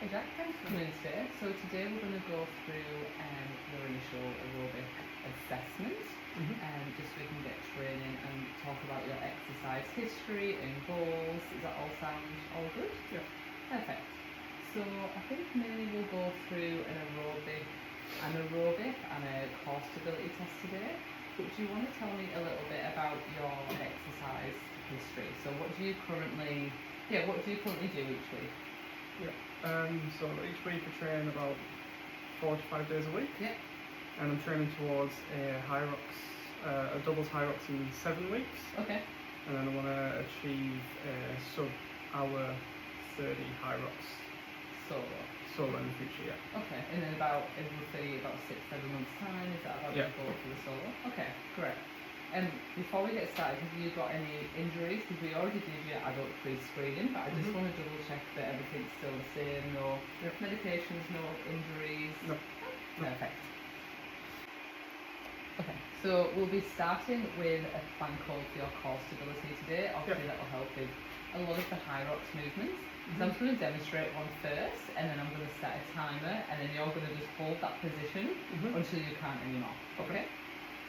Hey Jack, thanks for coming in today. So today we're going to go through your initial aerobic assessment, just so we can get training and talk about your exercise history and goals. Does that all sound all good? Yeah. Perfect. So I think mainly we'll go through an aerobic and a core stability test today. But do you want to tell me a little bit about your exercise history? So what do you currently do each week? Yeah. So each week I train about 4 to 5 days a week. Yeah. And I'm training towards a a doubles high rocks in 7 weeks. Okay. And then I want to achieve a sub-hour 30 high rocks solo in the future, yeah. Okay, and then about 6-7 months time, is that about Yeah. your goal for the solo? Okay, correct. And before we get started, have you got any injuries? Because we already did your adult pre-screening, but I just want to double check that everything's still the same, no medications, no injuries? No. Perfect. Okay, so we'll be starting with a plan called for your core stability today. Obviously that will help with a lot of the high rocks movements. So I'm just going to demonstrate one first, and then I'm going to set a timer, and then you're going to just hold that position until you can't anymore. Okay?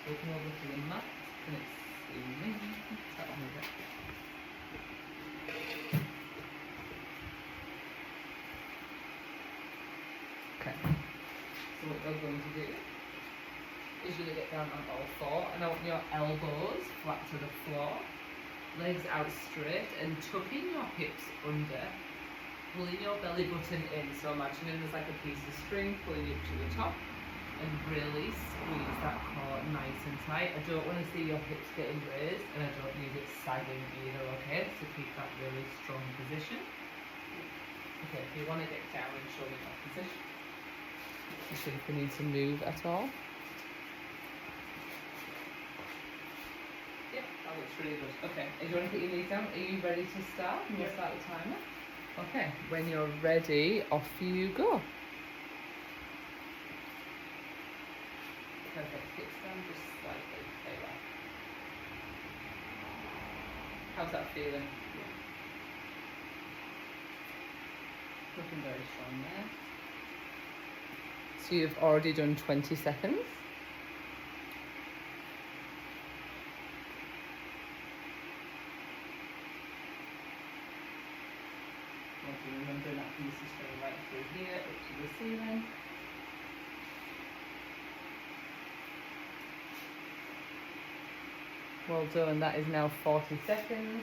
So we'll come over to the mat, and it's that one with it. Okay. So what you're going to do is you're going to get down on all four, and I want your elbows flat to the floor, legs out straight, and tucking your hips under, pulling your belly button in. So imagining there's like a piece of string pulling you up to the top, and really squeeze that core nice and tight. I don't want to see your hips getting raised, and I don't need it sagging either, okay? So keep that really strong position. Okay, if you want to get down and show me that position. You see if we need to move at all. Yeah, that looks really good. Okay, do you want to put your knees down? Are you ready to start? And we'll start the timer. Okay, when you're ready, off you go. Perfect. Hips down just slightly. There you are. How's that feeling? Looking very strong there. So you've already done 20 seconds. Want to remember that piece is going right through here up to the ceiling. Well done, that is now 40 seconds.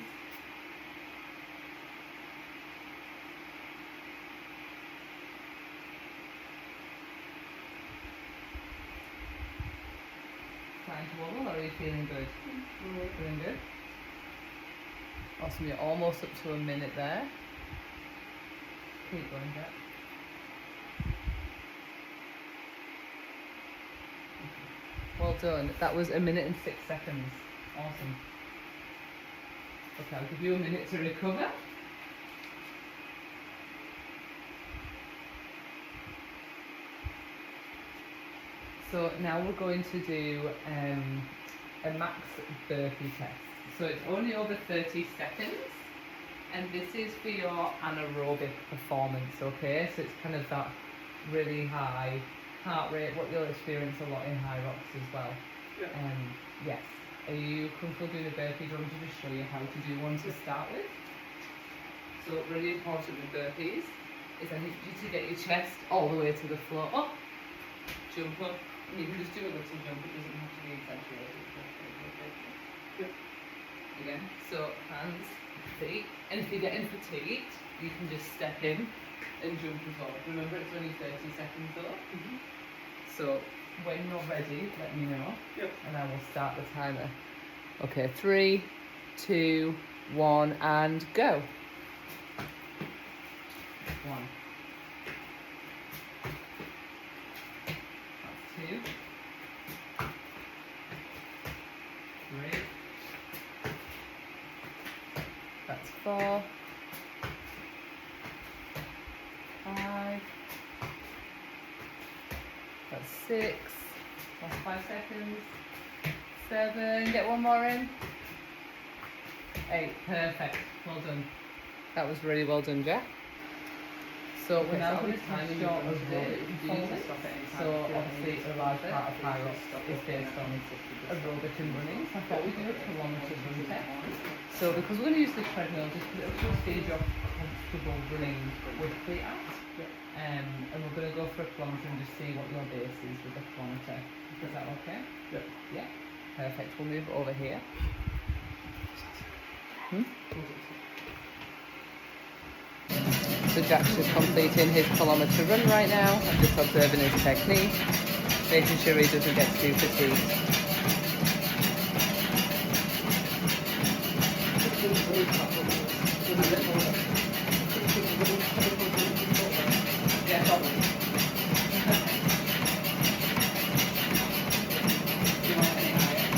Trying to wobble, or are you feeling good? Feeling good? Awesome, you're almost up to a minute there. Keep going, Jack. Well done. That was 1 minute and 6 seconds. Awesome. Okay, I'll give you a minute to recover. So now we're going to do a max burpee test. So it's only over 30 seconds, and this is for your anaerobic performance, okay? So it's kind of that really high heart rate, what you'll experience a lot in high rocks as well. Yeah. Yes. Are you comfortable doing a burpee? Do you want me to just show you how to do one to start with? So really important with burpees is I need you to get your chest all the way to the floor. Up, jump up. And you can just do a little jump, it doesn't have to be exaggerated. Yeah. Again, so hands, feet, and if you're getting fatigued, you can just step in and jump as well. Remember, it's only 30 seconds though. So when you're ready, let me know, and I will start the timer. Okay, 3, 2, 1, and go. 1. That's 2. 3. That's 4. 5. That's 6. Last 5 seconds. 7. Get one more in. 8. Perfect. Well done. That was really well done, Jack. So we're Okay, now so going to how many test your times you ability can to follow do it? stop at any time. So if you obviously need a to large do part it, of but high you rocks just stop is walking based out. on So aerobic and running. So I thought we'd do a kilometre run test. So So because we're going to use the treadmill, just put it up to a stage you're comfortable running quickly at. And we're going to go for a kilometre and just see what your base is with the kilometre. Is that okay? Yep. Yeah. Perfect. We'll move over here. So Jack's just completing his kilometre run right now. I'm just observing his technique, making sure he doesn't get too fatigued. Yeah, probably. Do you want any higher?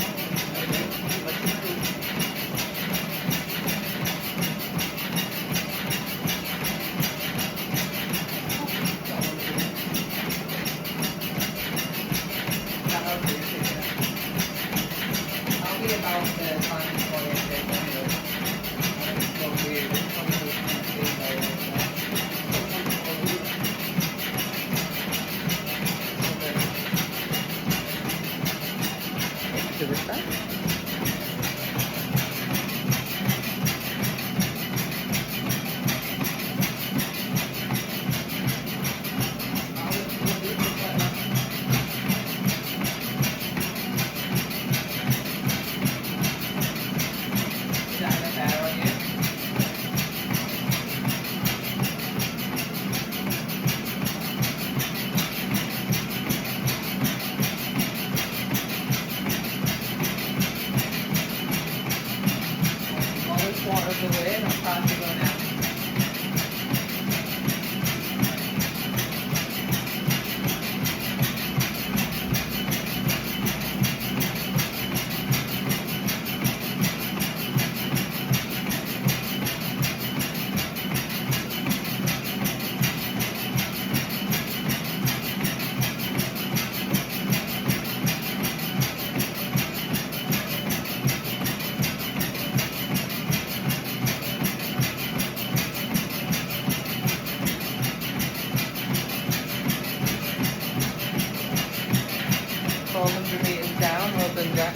I'll be about the time before you take one. So weird. It's probably To the side. Is that fair on you? Always quarter of the way, not far to go now. Meters down, well done, Jack.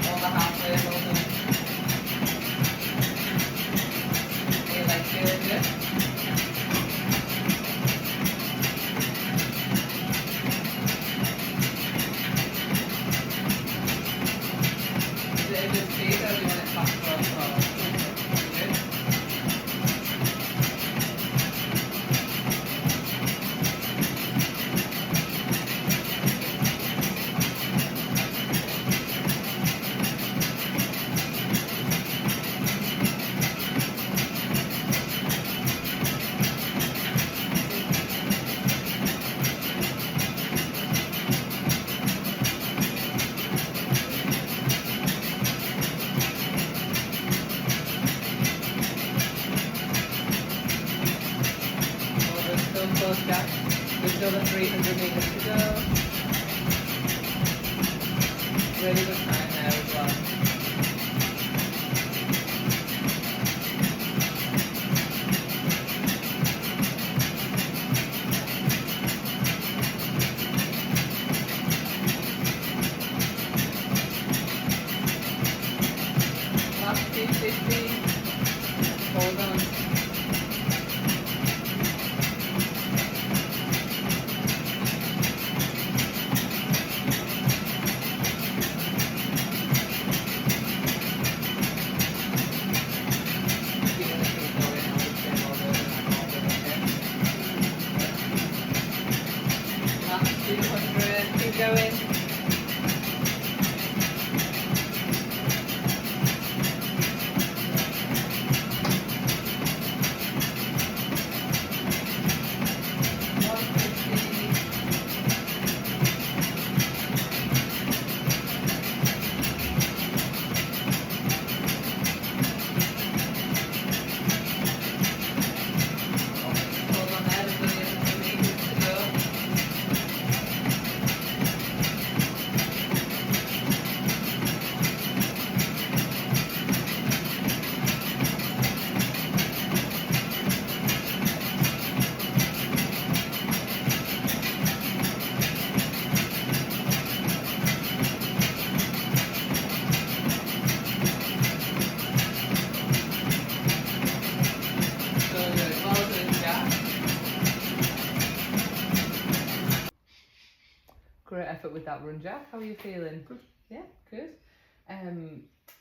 Over halfway, well done. Are you like feeling good? Is it a good speed or do you want it faster or slower? Good? Well, we're still close, Jack. There's another 300 meters to go. Really good time there as well. Last 250. Hold on. Keep it going, I would say, more effort with that run, Jack. How are you feeling? Good. Yeah, good.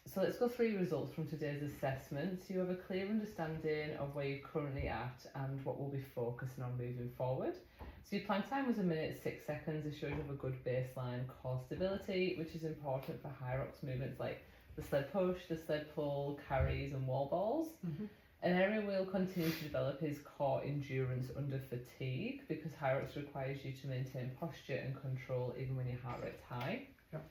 So let's go through your results from today's assessment. So you have a clear understanding of where you're currently at and what we'll be focusing on moving forward. So your plank time was 1 minute 6 seconds. It shows you have a good baseline core stability, which is important for Hyrox movements like the sled push, the sled pull, carries and wall balls. Mm-hmm. An area we'll continue to develop is core endurance under fatigue, because Hyrox requires you to maintain posture and control even when your heart rate's high. Yep.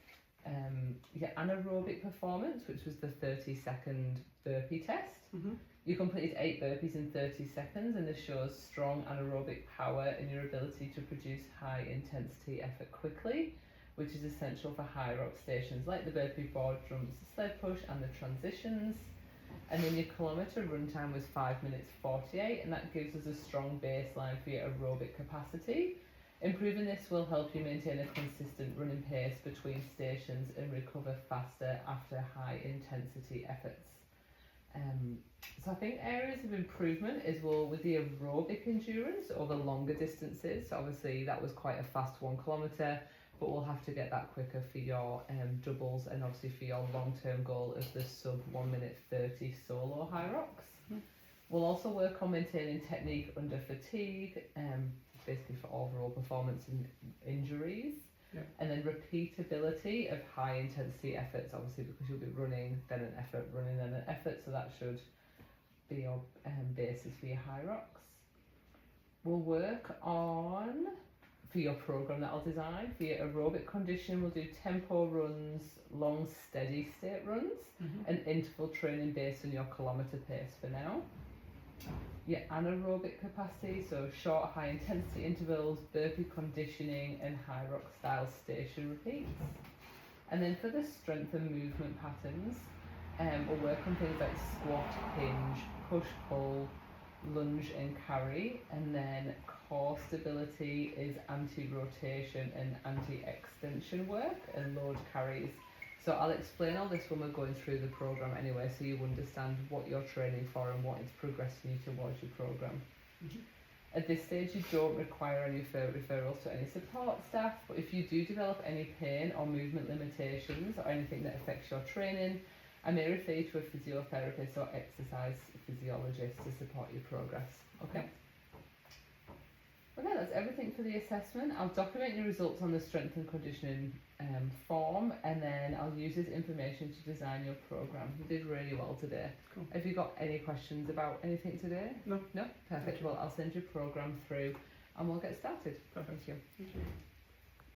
Your anaerobic performance, which was the 30-second burpee test. Mm-hmm. You completed 8 burpees in 30 seconds, and this shows strong anaerobic power in your ability to produce high intensity effort quickly, which is essential for Hyrox stations like the burpee board jumps, the sled push and the transitions. And then your kilometre run time was 5 minutes 48, and that gives us a strong baseline for your aerobic capacity. Improving this will help you maintain a consistent running pace between stations and recover faster after high intensity efforts. So I think areas of improvement is with the aerobic endurance over longer distances. So obviously that was quite a fast 1 kilometre, but we'll have to get that quicker for your doubles and obviously for your long-term goal of the sub 1 minute 30 solo Hyrox. Mm. We'll also work on maintaining technique under fatigue, basically for overall performance and injuries. Yeah. And then repeatability of high intensity efforts, obviously because you'll be running, then an effort, running, then an effort, so that should be your basis for your Hyrox. We'll work on, for your program that I'll design, for your aerobic condition, we'll do tempo runs, long steady state runs, Mm-hmm. and interval training based on your kilometre pace for now. Your anaerobic capacity, so short high intensity intervals, burpee conditioning and Hyrox style station repeats. And then for the strength and movement patterns, we'll work on things like squat, hinge, push pull, lunge and carry, and then core stability is anti-rotation and anti-extension work and load carries. So I'll explain all this when we're going through the program anyway, so you understand what you're training for and what is progressing you towards your program. Mm-hmm. At this stage you don't require any referrals to any support staff, but if you do develop any pain or movement limitations or anything that affects your training, I may refer you to a physiotherapist or exercise physiologist to support your progress. Okay? Okay, that's everything for the assessment. I'll document your results on the strength and conditioning form, and then I'll use this information to design your program. You did really well today. Cool. Have you got any questions about anything today? No. No? Perfect. Well, I'll send your program through and we'll get started. Perfect. Thank you. Thank you.